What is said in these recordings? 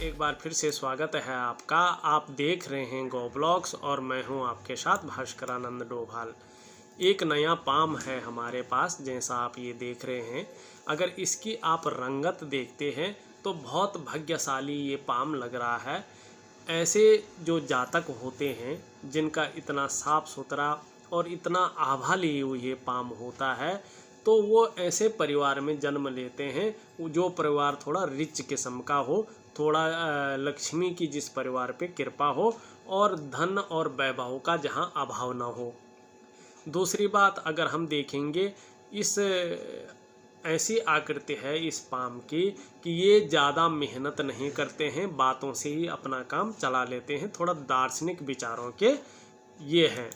एक बार फिर से स्वागत है आपका। आप देख रहे हैं गो ब्लॉग्स और मैं हूं आपके साथ भास्करानंद डोभाल। एक नया पाम है हमारे पास, जैसा आप ये देख रहे हैं। अगर इसकी आप रंगत देखते हैं तो बहुत भाग्यशाली ये पाम लग रहा है। ऐसे जो जातक होते हैं जिनका इतना साफ सुथरा और इतना आभा लिए हुए ये पाम होता है, तो वो ऐसे परिवार में जन्म लेते हैं जो परिवार थोड़ा रिच किस्म का हो, थोड़ा लक्ष्मी की जिस परिवार पे कृपा हो और धन और वैभव का जहाँ अभाव ना हो। दूसरी बात, अगर हम देखेंगे इस ऐसी आकृति है इस पाम की कि ये ज़्यादा मेहनत नहीं करते हैं, बातों से ही अपना काम चला लेते हैं, थोड़ा दार्शनिक विचारों के ये हैं।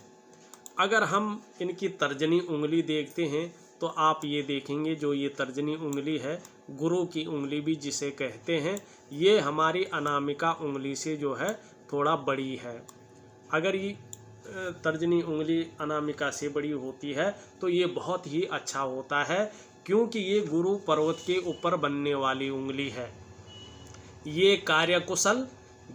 अगर हम इनकी तर्जनी उंगली देखते हैं तो आप ये देखेंगे, जो ये तर्जनी उंगली है, गुरु की उंगली भी जिसे कहते हैं, ये हमारी अनामिका उंगली से जो है थोड़ा बड़ी है। अगर ये तर्जनी उंगली अनामिका से बड़ी होती है तो ये बहुत ही अच्छा होता है, क्योंकि ये गुरु पर्वत के ऊपर बनने वाली उंगली है। ये कार्यकुशल,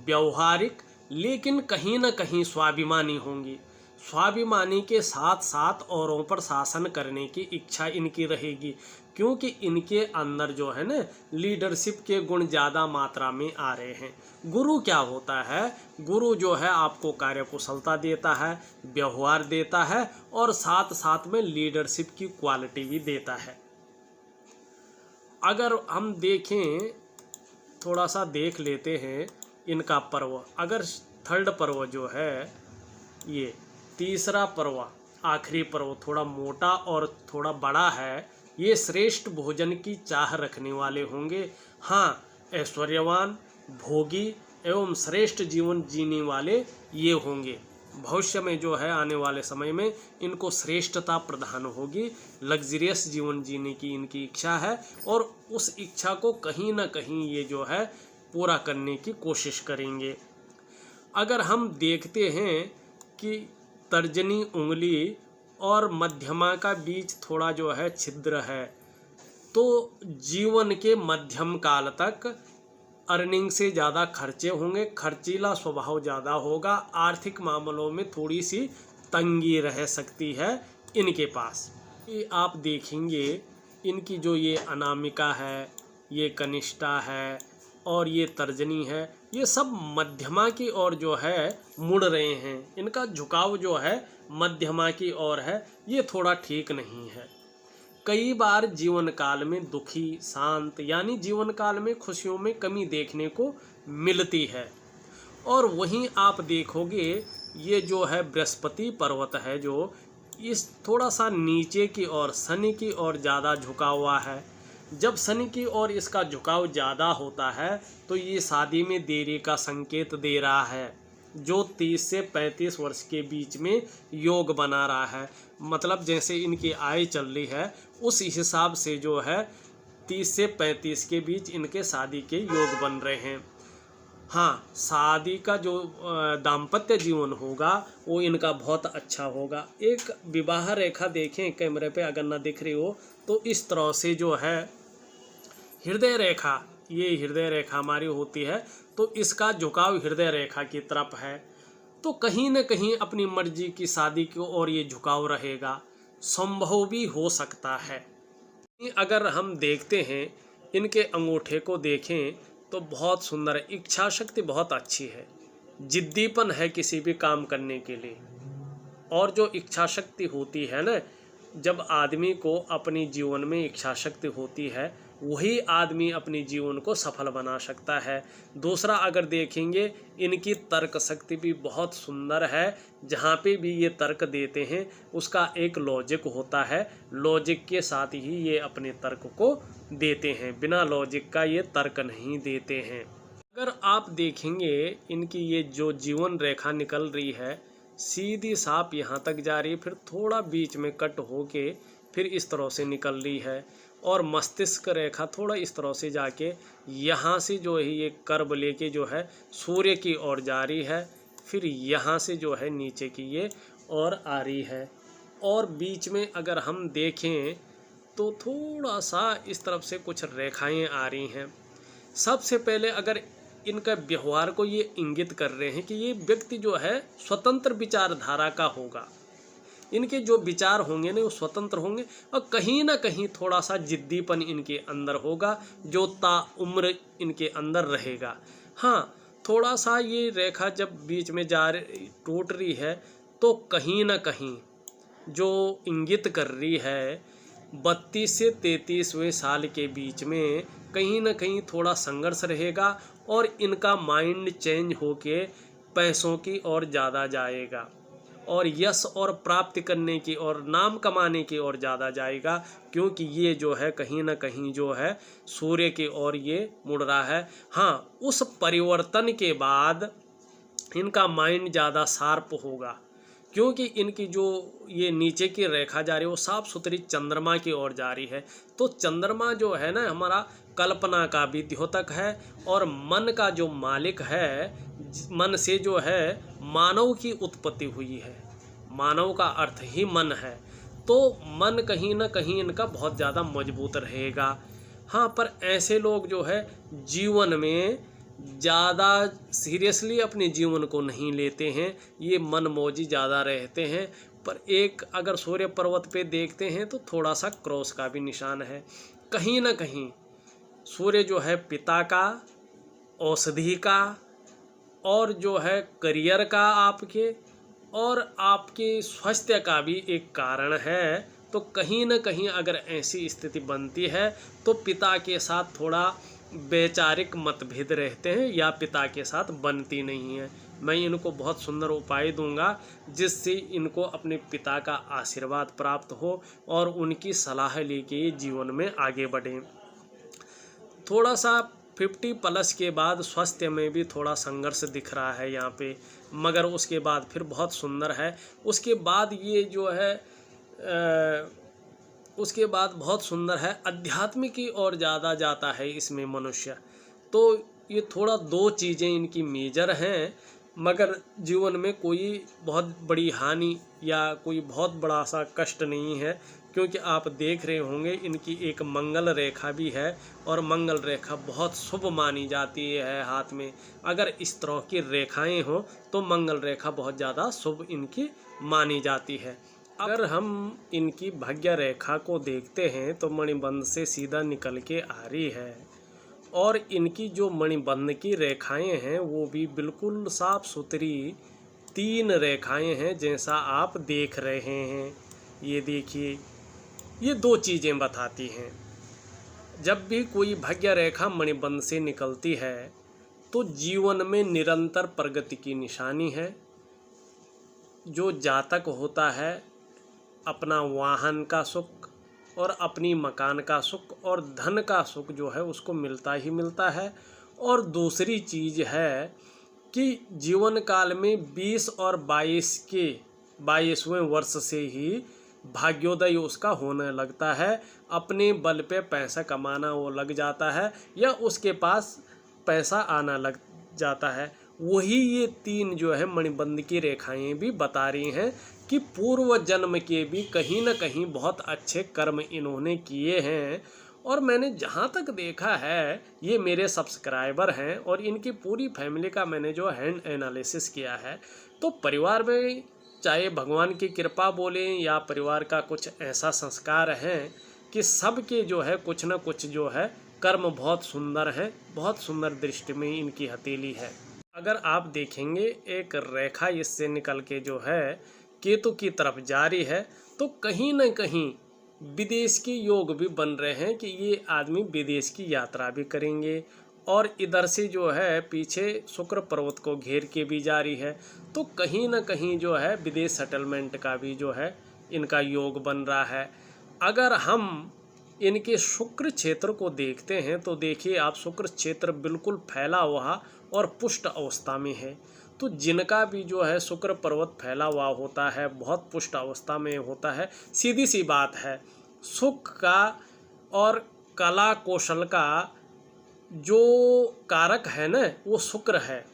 व्यवहारिक, लेकिन कहीं न कहीं स्वाभिमानी होंगी। स्वाभिमानी के साथ साथ औरों पर शासन करने की इच्छा इनकी रहेगी, क्योंकि इनके अंदर जो है ना लीडरशिप के गुण ज़्यादा मात्रा में आ रहे हैं। गुरु क्या होता है? गुरु जो है आपको कार्यकुशलता देता है, व्यवहार देता है और साथ साथ में लीडरशिप की क्वालिटी भी देता है। अगर हम देखें, थोड़ा सा देख लेते हैं इनका पर्व। अगर थर्ड पर्व जो है, ये तीसरा पर्व, आखिरी पर्व थोड़ा मोटा और थोड़ा बड़ा है, ये श्रेष्ठ भोजन की चाह रखने वाले होंगे। हाँ, ऐश्वर्यवान, भोगी एवं श्रेष्ठ जीवन जीने वाले ये होंगे। भविष्य में जो है आने वाले समय में इनको श्रेष्ठता प्रदान होगी। लग्जरियस जीवन जीने की इनकी इच्छा है और उस इच्छा को कहीं ना कहीं ये जो है पूरा करने की कोशिश करेंगे। अगर हम देखते हैं कि तर्जनी उंगली और मध्यमा का बीच थोड़ा जो है छिद्र है, तो जीवन के मध्यम काल तक अर्निंग से ज़्यादा खर्चे होंगे, खर्चीला स्वभाव ज़्यादा होगा, आर्थिक मामलों में थोड़ी सी तंगी रह सकती है इनके पास। ये आप देखेंगे इनकी जो ये अनामिका है, ये कनिष्ठा है और ये तर्जनी है, ये सब मध्यमा की ओर जो है मुड़ रहे हैं। इनका झुकाव जो है मध्यमा की ओर है, ये थोड़ा ठीक नहीं है। कई बार जीवन काल में दुखी, शांत, यानी जीवन काल में खुशियों में कमी देखने को मिलती है। और वहीं आप देखोगे ये जो है बृहस्पति पर्वत है, जो इस थोड़ा सा नीचे की ओर शनि की ओर ज़्यादा झुका हुआ है। जब शनि की ओर इसका झुकाव ज़्यादा होता है तो ये शादी में देरी का संकेत दे रहा है, जो 30 से 35 वर्ष के बीच में योग बना रहा है। मतलब जैसे इनकी आयु चल रही है उस हिसाब से जो है 30 से 35 के बीच इनके शादी के योग बन रहे हैं। हाँ, शादी का जो दाम्पत्य जीवन होगा वो इनका बहुत अच्छा होगा। एक विवाह रेखा देखें कैमरे पे, अगर ना दिख रही हो तो इस तरह से जो है हृदय रेखा, ये हृदय रेखा हमारी होती है, तो इसका झुकाव हृदय रेखा की तरफ है। तो कहीं न कहीं अपनी मर्जी की शादी की ओर ये झुकाव रहेगा, संभव भी हो सकता है। अगर हम देखते हैं इनके अंगूठे को देखें तो बहुत सुंदर है, इच्छा शक्ति बहुत अच्छी है, जिद्दीपन है किसी भी काम करने के लिए। और जो इच्छा शक्ति होती है ना, जब आदमी को अपनी जीवन में इच्छा शक्ति होती है वही आदमी अपने जीवन को सफल बना सकता है। दूसरा, अगर देखेंगे इनकी तर्क शक्ति भी बहुत सुंदर है। जहाँ पे भी ये तर्क देते हैं उसका एक लॉजिक होता है, लॉजिक के साथ ही ये अपने तर्क को देते हैं, बिना लॉजिक का ये तर्क नहीं देते हैं। अगर आप देखेंगे इनकी ये जो जीवन रेखा निकल रही है, सीधी साफ यहाँ तक जा रही है, फिर थोड़ा बीच में कट होके फिर इस तरह से निकल रही है, और मस्तिष्क रेखा थोड़ा इस तरह से जाके यहाँ से जो है ये कर्व लेके जो है सूर्य की ओर जा रही है, फिर यहाँ से जो है नीचे की ये और आ रही है। और बीच में अगर हम देखें तो थोड़ा सा इस तरफ से कुछ रेखाएं आ रही हैं। सबसे पहले अगर इनका व्यवहार को ये इंगित कर रहे हैं कि ये व्यक्ति जो है स्वतंत्र विचारधारा का होगा। इनके जो विचार होंगे ना वो स्वतंत्र होंगे और कहीं ना कहीं थोड़ा सा जिद्दीपन इनके अंदर होगा जो ताउम्र इनके अंदर रहेगा। हाँ, थोड़ा सा ये रेखा जब बीच में टूट रही है तो कहीं ना कहीं जो इंगित कर रही है 32 से 33वें साल के बीच में कहीं ना कहीं थोड़ा संघर्ष रहेगा और इनका माइंड चेंज होके पैसों की ओर ज़्यादा जाएगा और यश और प्राप्ति करने की और नाम कमाने की ओर ज़्यादा जाएगा, क्योंकि ये जो है कहीं ना कहीं जो है सूर्य की ओर ये मुड़ रहा है। हाँ, उस परिवर्तन के बाद इनका माइंड ज़्यादा शार्प होगा, क्योंकि इनकी जो ये नीचे की रेखा जा रही है वो साफ सुथरी चंद्रमा की ओर जा रही है। तो चंद्रमा जो है ना हमारा कल्पना का भी द्योतक है और मन का जो मालिक है, मन से जो है मानव की उत्पत्ति हुई है, मानव का अर्थ ही मन है। तो मन कहीं ना कहीं इनका बहुत ज़्यादा मजबूत रहेगा। हाँ, पर ऐसे लोग जो है जीवन में ज़्यादा सीरियसली अपने जीवन को नहीं लेते हैं, ये मनमौजी ज़्यादा रहते हैं। पर एक अगर सूर्य पर्वत पे देखते हैं तो थोड़ा सा क्रॉस का भी निशान है। कहीं ना कहीं सूर्य जो है पिता का, औषधि का और जो है करियर का आपके और आपके स्वास्थ्य का भी एक कारण है। तो कहीं ना कहीं अगर ऐसी स्थिति बनती है तो पिता के साथ थोड़ा वैचारिक मतभेद रहते हैं या पिता के साथ बनती नहीं है। मैं इनको बहुत सुंदर उपाय दूंगा जिससे इनको अपने पिता का आशीर्वाद प्राप्त हो और उनकी सलाह लेके जीवन में आगे बढ़ें। थोड़ा सा 50+ के बाद स्वास्थ्य में भी थोड़ा संघर्ष दिख रहा है यहाँ पे, मगर उसके बाद फिर बहुत सुंदर है। उसके बाद ये जो है उसके बाद बहुत सुंदर है, अध्यात्म की ओर ज़्यादा जाता है इसमें मनुष्य। तो ये थोड़ा 2 चीज़ें इनकी मेजर हैं, मगर जीवन में कोई बहुत बड़ी हानि या कोई बहुत बड़ा सा कष्ट नहीं है, क्योंकि आप देख रहे होंगे इनकी एक मंगल रेखा भी है और मंगल रेखा बहुत शुभ मानी जाती है हाथ में। अगर इस तरह की रेखाएं हों तो मंगल रेखा बहुत ज़्यादा शुभ इनकी मानी जाती है। अगर हम इनकी भाग्य रेखा को देखते हैं तो मणिबंध से सीधा निकल के आ रही है और इनकी जो मणिबंध की रेखाएं हैं वो भी बिल्कुल साफ सुथरी 3 रेखाएं हैं जैसा आप देख रहे हैं। ये देखिए, ये 2 चीज़ें बताती हैं। जब भी कोई भाग्य रेखा मणिबंध से निकलती है तो जीवन में निरंतर प्रगति की निशानी है। जो जातक होता है अपना वाहन का सुख और अपनी मकान का सुख और धन का सुख जो है उसको मिलता ही मिलता है। और दूसरी चीज़ है कि जीवन काल में 20 और 22 के 22वें वर्ष से ही भाग्योदय उसका होने लगता है। अपने बल पे पैसा कमाना वो लग जाता है या उसके पास पैसा आना लग जाता है। वही ये 3 जो है मणिबंध की रेखाएं भी बता रही हैं कि पूर्व जन्म के भी कहीं ना कहीं बहुत अच्छे कर्म इन्होंने किए हैं। और मैंने जहाँ तक देखा है, ये मेरे सब्सक्राइबर हैं और इनकी पूरी फैमिली का मैंने जो हैंड एनालिसिस किया है, तो परिवार में चाहे भगवान की कृपा बोलें या परिवार का कुछ ऐसा संस्कार है कि सबके जो है कुछ ना कुछ जो है कर्म बहुत सुंदर है, बहुत सुंदर दृष्टि में इनकी हथेली है। अगर आप देखेंगे एक रेखा इससे निकल के जो है केतु की तरफ जारी है, तो कहीं ना कहीं विदेश के योग भी बन रहे हैं कि ये आदमी विदेश की यात्रा भी करेंगे। और इधर से जो है पीछे शुक्र पर्वत को घेर के भी जारी है, तो कहीं ना कहीं जो है विदेश सेटलमेंट का भी जो है इनका योग बन रहा है। अगर हम इनके शुक्र क्षेत्र को देखते हैं तो देखिए आप, शुक्र क्षेत्र बिल्कुल फैला हुआ और पुष्ट अवस्था में है। तो जिनका भी जो है शुक्र पर्वत फैला हुआ होता है, बहुत पुष्ट अवस्था में होता है, सीधी सी बात है, सुख का और कला कौशल का जो कारक है ना वो शुक्र है।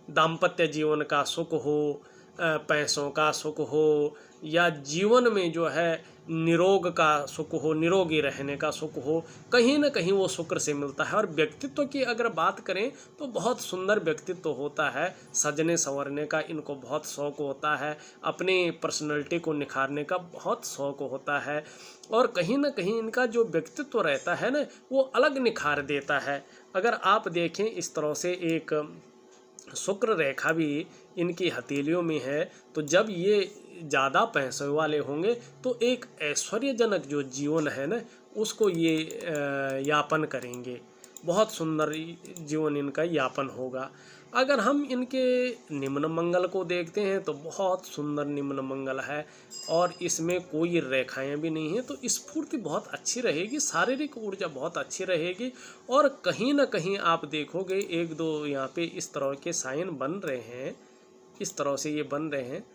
दाम्पत्य जीवन का सुख हो, पैसों का सुख हो या जीवन में जो है निरोग का सुख हो, निरोगी रहने का सुख हो, कहीं ना कहीं वो शुक्र से मिलता है। और व्यक्तित्व की अगर बात करें तो बहुत सुंदर व्यक्तित्व होता है, सजने संवरने का इनको बहुत शौक होता है, अपनी पर्सनैलिटी को निखारने का बहुत शौक होता है। और कहीं ना कहीं इनका जो व्यक्तित्व रहता है ना, वो अलग निखार देता है। अगर आप देखें इस तरह से एक शुक्र रेखा भी इनकी हथेलियों में है, तो जब ये ज़्यादा पैसे वाले होंगे तो एक ऐश्वर्यजनक जो जीवन है ना, उसको ये यापन करेंगे, बहुत सुंदर जीवन इनका यापन होगा। अगर हम इनके निम्न मंगल को देखते हैं तो बहुत सुंदर निम्न मंगल है, और इसमें कोई रेखाएं भी नहीं हैं, तो स्फूर्ति बहुत अच्छी रहेगी, शारीरिक ऊर्जा बहुत अच्छी रहेगी। और कहीं ना कहीं आप देखोगे एक दो यहाँ पे इस तरह के साइन बन रहे हैं, इस तरह से ये बन रहे हैं,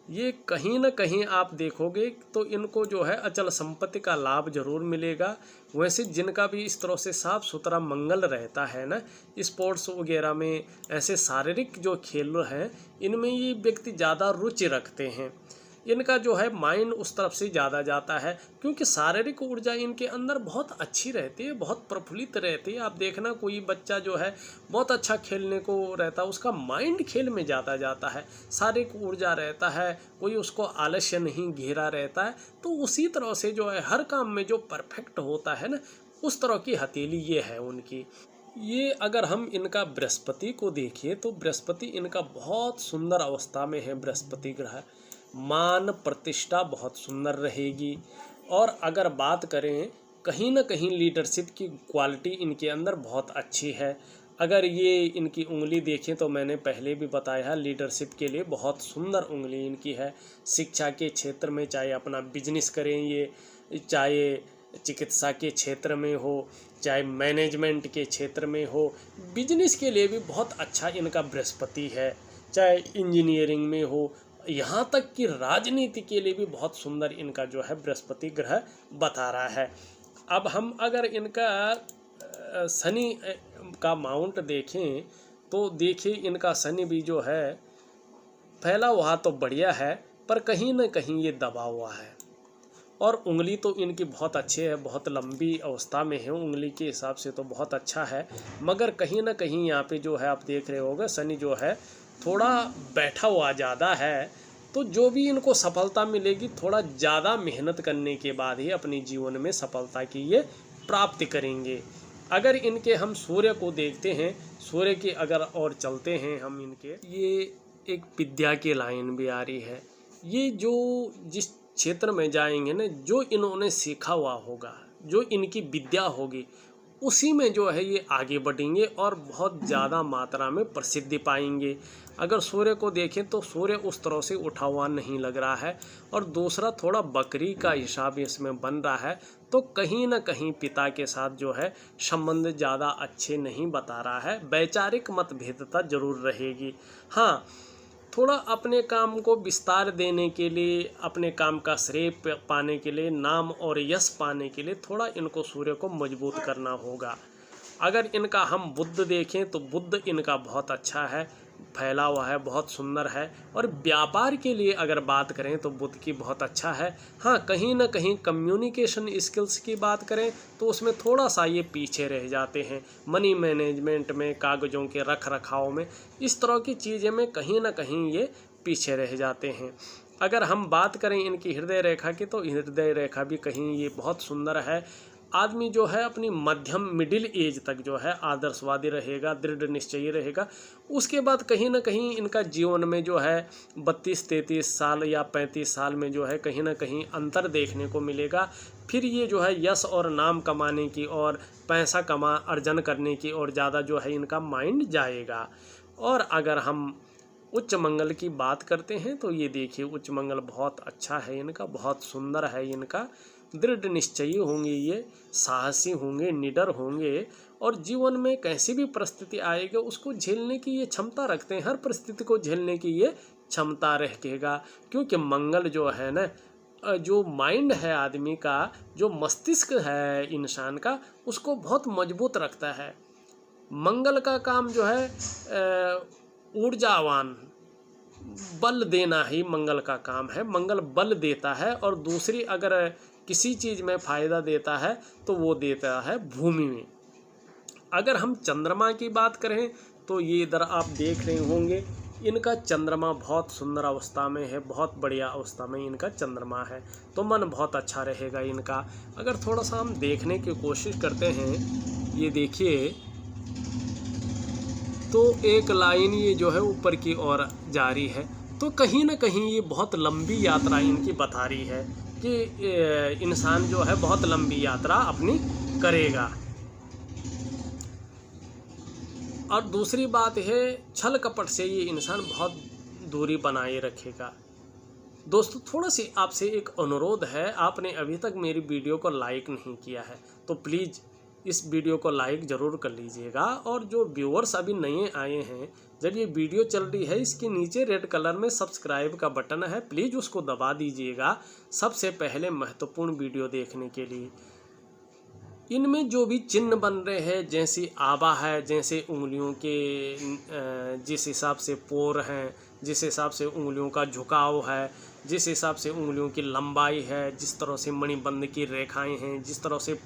ये कहीं ना कहीं आप देखोगे तो इनको जो है अचल संपत्ति का लाभ जरूर मिलेगा। वैसे जिनका भी इस तरह से साफ सुथरा मंगल रहता है ना, स्पोर्ट्स वगैरह में, ऐसे शारीरिक जो खेल हैं इनमें ये व्यक्ति ज़्यादा रुचि रखते हैं, इनका जो है माइंड उस तरफ से ज़्यादा जाता है, क्योंकि शारीरिक ऊर्जा इनके अंदर बहुत अच्छी रहती है, बहुत प्रफुल्लित रहती है। आप देखना कोई बच्चा जो है बहुत अच्छा खेलने को रहता है, उसका माइंड खेल में ज़्यादा जाता है, शारीरिक ऊर्जा रहता है, कोई उसको आलस्य नहीं घेरा रहता है। तो उसी तरह से जो है हर काम में जो परफेक्ट होता है ना, उस तरह की हथेली ये है उनकी। ये अगर हम इनका बृहस्पति को देखिए तो बृहस्पति इनका बहुत सुंदर अवस्था में है। बृहस्पति ग्रह मान प्रतिष्ठा बहुत सुंदर रहेगी। और अगर बात करें कहीं ना कहीं लीडरशिप की क्वालिटी इनके अंदर बहुत अच्छी है। अगर ये इनकी उंगली देखें तो मैंने पहले भी बताया है, लीडरशिप के लिए बहुत सुंदर उंगली इनकी है। शिक्षा के क्षेत्र में चाहे अपना बिजनेस करें ये, चाहे चिकित्सा के क्षेत्र में हो, चाहे मैनेजमेंट के क्षेत्र में हो, बिजनेस के लिए भी बहुत अच्छा इनका बृहस्पति है। चाहे इंजीनियरिंग में हो, यहाँ तक कि राजनीति के लिए भी बहुत सुंदर इनका जो है बृहस्पति ग्रह बता रहा है। अब हम अगर इनका शनि का माउंट देखें तो देखिए इनका शनि भी जो है फैला हुआ तो बढ़िया है, पर कहीं ना कहीं ये दबा हुआ है। और उंगली तो इनकी बहुत अच्छी है, बहुत लंबी अवस्था में है, उंगली के हिसाब से तो बहुत अच्छा है। मगर कहीं ना कहीं यहाँ पे जो है आप देख रहे होगे शनि जो है थोड़ा बैठा हुआ ज़्यादा है। तो जो भी इनको सफलता मिलेगी थोड़ा ज़्यादा मेहनत करने के बाद ही अपने जीवन में सफलता की ये प्राप्ति करेंगे। अगर इनके हम सूर्य को देखते हैं, सूर्य की अगर और चलते हैं हम इनके, ये एक विद्या की लाइन भी आ रही है। ये जो जिस क्षेत्र में जाएंगे ना, जो इन्होंने सीखा हुआ होगा, जो इनकी विद्या होगी, उसी में जो है ये आगे बढ़ेंगे और बहुत ज़्यादा मात्रा में प्रसिद्धि पाएंगे। अगर सूर्य को देखें तो सूर्य उस तरह से उठा हुआ नहीं लग रहा है। और दूसरा थोड़ा बकरी का हिसाब इसमें बन रहा है, तो कहीं ना कहीं पिता के साथ जो है संबंध ज़्यादा अच्छे नहीं बता रहा है, वैचारिक मतभेदता जरूर रहेगी। हाँ, थोड़ा अपने काम को विस्तार देने के लिए, अपने काम का श्रेय पाने के लिए, नाम और यश पाने के लिए थोड़ा इनको सूर्य को मजबूत करना होगा। अगर इनका हम बुध देखें तो बुध इनका बहुत अच्छा है, फैला हुआ है, बहुत सुंदर है। और व्यापार के लिए अगर बात करें तो बुध की बहुत अच्छा है। हाँ, कहीं ना कहीं कम्युनिकेशन स्किल्स की बात करें तो उसमें थोड़ा सा ये पीछे रह जाते हैं। मनी मैनेजमेंट में, कागज़ों के रख रखाव में, इस तरह की चीज़ें में कहीं ना कहीं ये पीछे रह जाते हैं। अगर हम बात करें इनकी हृदय रेखा की तो हृदय रेखा भी कहीं ये बहुत सुंदर है। आदमी जो है अपनी मध्यम मिडिल एज तक जो है आदर्शवादी रहेगा, दृढ़ निश्चयी रहेगा। उसके बाद कहीं ना कहीं इनका जीवन में जो है 32-33 साल या 35 साल में जो है कहीं ना कहीं अंतर देखने को मिलेगा। फिर ये जो है यश और नाम कमाने की और पैसा अर्जन करने की और ज़्यादा जो है इनका माइंड जाएगा। और अगर हम उच्च मंगल की बात करते हैं तो ये देखिए उच्च मंगल बहुत अच्छा है इनका, बहुत सुंदर है इनका। दृढ़ निश्चयी होंगे ये, साहसी होंगे, निडर होंगे और जीवन में कैसी भी परिस्थिति आएगी उसको झेलने की ये क्षमता रखते हैं। हर परिस्थिति को झेलने की ये क्षमता रहेगा, क्योंकि मंगल जो है ना, जो माइंड है आदमी का, जो मस्तिष्क है इंसान का, उसको बहुत मजबूत रखता है। मंगल का काम जो है ऊर्जावान, बल देना ही मंगल का काम है। मंगल बल देता है, और दूसरी अगर किसी चीज़ में फ़ायदा देता है तो वो देता है भूमि में। अगर हम चंद्रमा की बात करें तो ये इधर आप देख रहे होंगे, इनका चंद्रमा बहुत सुंदर अवस्था में है, बहुत बढ़िया अवस्था में इनका चंद्रमा है, तो मन बहुत अच्छा रहेगा इनका। अगर थोड़ा सा हम देखने की कोशिश करते हैं, ये देखिए तो एक लाइन ये जो है ऊपर की ओर जारी है, तो कहीं ना कहीं ये बहुत लंबी यात्रा इनकी बता रही है कि इंसान जो है बहुत लंबी यात्रा अपनी करेगा। और दूसरी बात है, छल कपट से ये इंसान बहुत दूरी बनाए रखेगा। दोस्तों थोड़ा सी आपसे एक अनुरोध है, आपने अभी तक मेरी वीडियो को लाइक नहीं किया है तो प्लीज़ इस वीडियो को लाइक ज़रूर कर लीजिएगा। और जो व्यूअर्स अभी नए आए हैं, जब ये वीडियो चल रही है इसके नीचे रेड कलर में सब्सक्राइब का बटन है, प्लीज़ उसको दबा दीजिएगा सबसे पहले महत्वपूर्ण वीडियो देखने के लिए। इनमें जो भी चिन्ह बन रहे हैं, जैसी आभा है, जैसे उंगलियों के जिस हिसाब से पोर हैं, जिस हिसाब से उंगलियों का झुकाव है, जिस हिसाब से उंगलियों की लंबाई है, जिस तरह से मणिबंध की रेखाएं हैं, जिस तरह से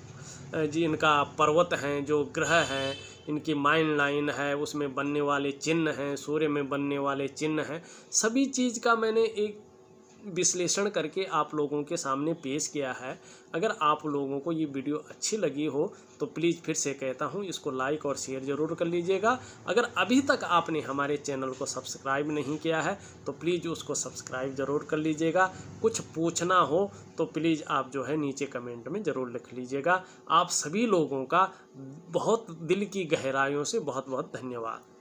जी इनका पर्वत हैं, जो ग्रह हैं, इनकी माइन लाइन है, उसमें बनने वाले चिन्ह हैं, सूर्य में बनने वाले चिन्ह हैं, सभी चीज़ का मैंने एक विश्लेषण करके आप लोगों के सामने पेश किया है। अगर आप लोगों को ये वीडियो अच्छी लगी हो तो प्लीज़ फिर से कहता हूँ इसको लाइक और शेयर ज़रूर कर लीजिएगा। अगर अभी तक आपने हमारे चैनल को सब्सक्राइब नहीं किया है तो प्लीज़ उसको सब्सक्राइब ज़रूर कर लीजिएगा। कुछ पूछना हो तो प्लीज़ आप जो है नीचे कमेंट में ज़रूर लिख लीजिएगा। आप सभी लोगों का बहुत दिल की गहराइयों से बहुत बहुत धन्यवाद।